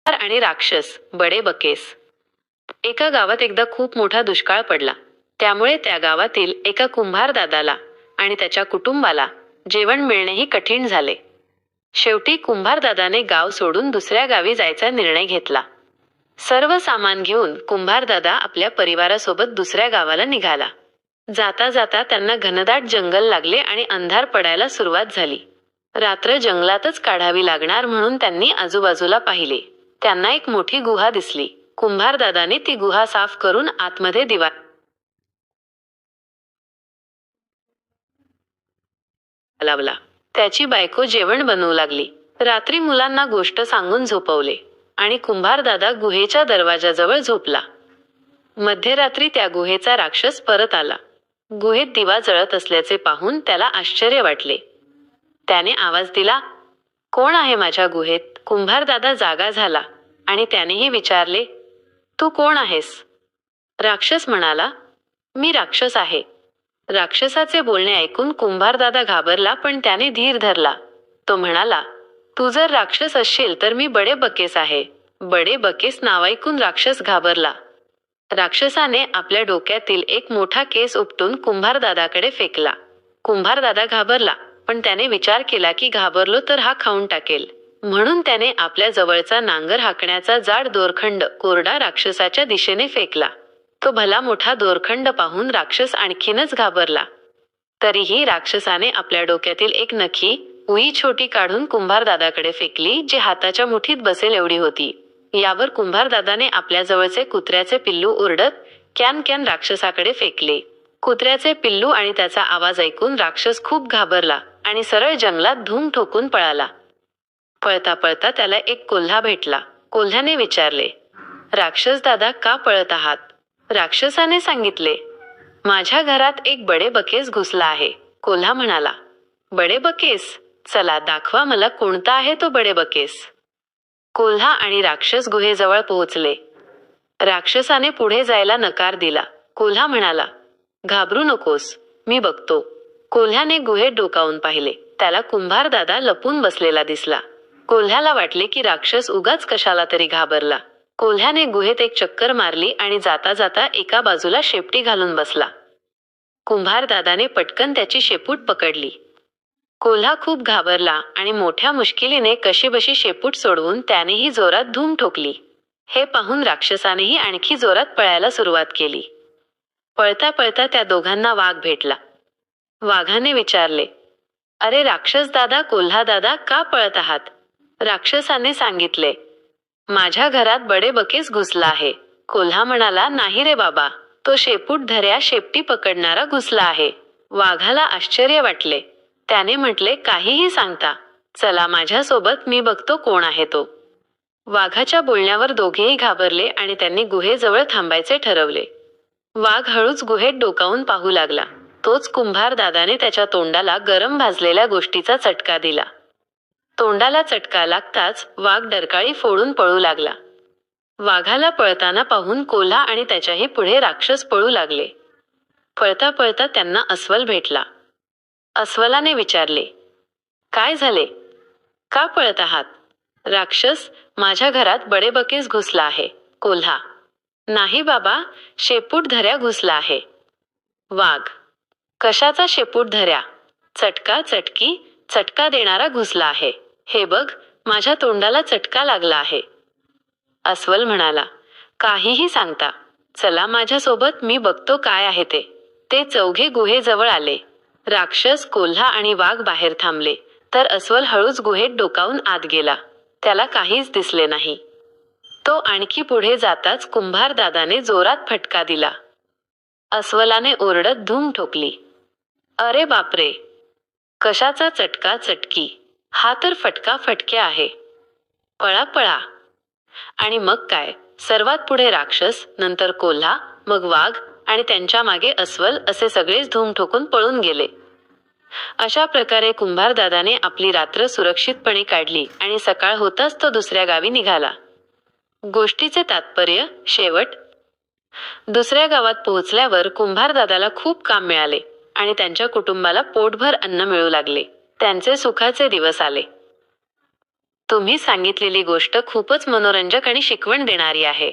आणि राक्षस बडे बकेस. एका गावात एकदा खूप मोठा दुष्काळ पडला. त्यामुळे त्या गावातील एका कुंभार दादाला आणि त्याच्या कुटुंबाला जेवण मिळणेही कठीण झाले. शेवटी कुंभार दादाने गाव सोडून दुसऱ्या गावी जायचा निर्णय घेतला. सर्व सामान घेऊन कुंभार दादा आपल्या परिवारासोबत दुसऱ्या गावाला निघाला. जाता जाता त्यांना घनदाट जंगल लागले आणि अंधार पडायला सुरुवात झाली. रात्र जंगलातच काढावी लागणार म्हणून त्यांनी आजूबाजूला पाहिले. त्यांना एक मोठी गुहा दिसली. कुंभार दादाने ती गुहा साफ करून आतमध्ये दिवा लावला. त्याची बायको जेवण बनवू लागली. रात्री मुलांना गोष्ट सांगून झोपवले आणि कुंभार दादा गुहेच्या दरवाजाजवळ झोपला. मध्यरात्री त्या गुहेचा राक्षस परत आला. गुहेत दिवा जळत असल्याचे पाहून त्याला आश्चर्य वाटले. त्याने आवाज दिला, "कोण आहे माझ्या गुहेत?" कुंभार दादा जागा झाला आणि त्यानेही विचारले, "तू कोण आहेस?" राक्षस म्हणाला, "मी राक्षस आहे." राक्षसाचे बोलणे ऐकून कुंभार दादा घाबरला, पण त्याने धीर धरला. तो म्हणाला, "तू जर राक्षस असशील तर मी बडे बकेस आहे." बडे बकेस नाव ऐकून राक्षस घाबरला. राक्षसाने आपल्या डोक्यातील एक मोठा केस उपटून कुंभार दादाकडे फेकला. कुंभार दादा घाबरला, पण त्याने विचार केला की घाबरलो तर हा खाऊन टाकेल. म्हणून त्याने आपल्या जवळचा नांगर हाकण्याचा जाड दोरखंड कोरडा राक्षसाच्या दिशेने फेकला. तो भला मोठा दोरखंड पाहून राक्षस आणखीनच घाबरला. तरीही राक्षसाने आपल्या डोक्यातील एक नखी उई छोटी काढून कुंभार दादाकडे फेकली, जी हाताच्या मुठीत बसेल एवढी होती. यावर कुंभार दादाने आपल्या जवळचे कुत्र्याचे पिल्लू ओरडत कॅन कॅन राक्षसाकडे फेकले. कुत्र्याचे पिल्लू आणि त्याचा आवाज ऐकून राक्षस खूप घाबरला आणि सरळ जंगलात धूम ठोकून पळाला. पळता पळता त्याला एक कोल्हा भेटला. कोल्ह्याने विचारले, "राक्षस दादा, का पळत आहात?" राक्षसाने सांगितले, "माझ्या घरात एक बडे बकेस घुसला आहे." कोल्हा म्हणाला, "बडे बकेस? चला दाखवा मला कोणता आहे तो बडे बकेस." कोल्हा आणि राक्षस गुहेजवळ पोहोचले. राक्षसाने पुढे जायला नकार दिला. कोल्हा म्हणाला, "घाबरू नकोस, मी बघतो." कोल्ह्याने गुहेत डोकावून पाहिले. त्याला कुंभार दादा लपून बसलेला दिसला. कोल्ह्याला वाटले की राक्षस उगाच कशाला तरी घाबरला. कोल्ह्याने गुहेत एक चक्कर मारली आणि जाता जाता एका बाजूला शेपटी घालून बसला. कुंभार दादाने पटकन त्याची शेपूट पकडली. कोल्हा खूप घाबरला आणि मोठ्या मुश्किलीने कशीबशी शेपूट सोडवून त्यानेही जोरात धूम ठोकली. हे पाहून राक्षसानेही आणखी जोरात पळायला सुरुवात केली. पळता पळता त्या दोघांना वाघ भेटला. वाघाने विचारले, "अरे राक्षस दादा, कोल्हा दादा, का पळत आहात?" राक्षसाने सांगितले, "माझ्या घरात बडे बकेस घुसला आहे." कोल्हा म्हणाला, "नाही रे बाबा, तो शेपूट धऱ्या शेपटी पकडणारा घुसला आहे." वाघाला आश्चर्य वाटले. त्याने म्हटले, "काहीही सांगता. चला माझ्यासोबत, मी बघतो कोण आहे तो." वाघाच्या बोलण्यावर दोघेही घाबरले आणि त्यांनी गुहेजवळ थांबायचे ठरवले. वाघ हळूच गुहेत डोकावून पाहू लागला. तोच कुंभार दादाने त्याच्या तोंडाला गरम भाजलेल्या गोष्टीचा चटका दिला. तोंडाला चटका लागताच वाघ डरकाळी फोडून पळू लागला. वाघाला पळताना पाहून कोल्हा आणि त्याच्याही पुढे राक्षस पळू लागले. पळता पळता त्यांना अस्वल भेटला. अस्वलाने विचारले, "काय झाले? का पळत आहात?" राक्षस, "माझ्या घरात बडे बकेस घुसला आहे." कोल्हा, "नाही बाबा, शेपूट धऱ्या घुसला आहे." वाघ, "कशाचा शेपूट धऱ्या? चटका चटकी चटका देणारा घुसला आहे. हे बघ, माझ्या तोंडाला चटका लागला आहे." अस्वल म्हणाला, "काहीही सांगता. चला माझ्यासोबत, मी बघतो काय आहे ते." ते चौघे गुहेजवळ आले. राक्षस, कोल्हा आणि वाघ बाहेर थांबले, तर अस्वल हळूच गुहेत डोकावून आत गेला. त्याला काहीच दिसले नाही. तो आणखी पुढे जाताच कुंभार दादाने जोरात फटका दिला. अस्वलाने ओरडत धूम ठोकली. "अरे बापरे, कशाचा चटका चटकी? हा तर फटका फटके आहे. पळा पळा." आणि मग काय, सर्वात पुढे राक्षस, नंतर कोल्हा, मग वाघ आणि त्यांच्या मागे अस्वल, असे सगळेच धूम ठोकून पळून गेले. अशा प्रकारे कुंभार दादाने आपली रात्र सुरक्षितपणे काढली आणि सकाळ होताच तो दुसऱ्या गावी निघाला. गोष्टीचे तात्पर्य, शेवट. दुसऱ्या गावात पोहोचल्यावर कुंभार दादाला खूप काम मिळाले आणि त्यांच्या कुटुंबाला पोटभर अन्न मिळू लागले. त्यांचे सुखाचे दिवस आले. तुम्ही सांगितलेली गोष्ट खूपच मनोरंजक आणि शिकवण देणारी आहे.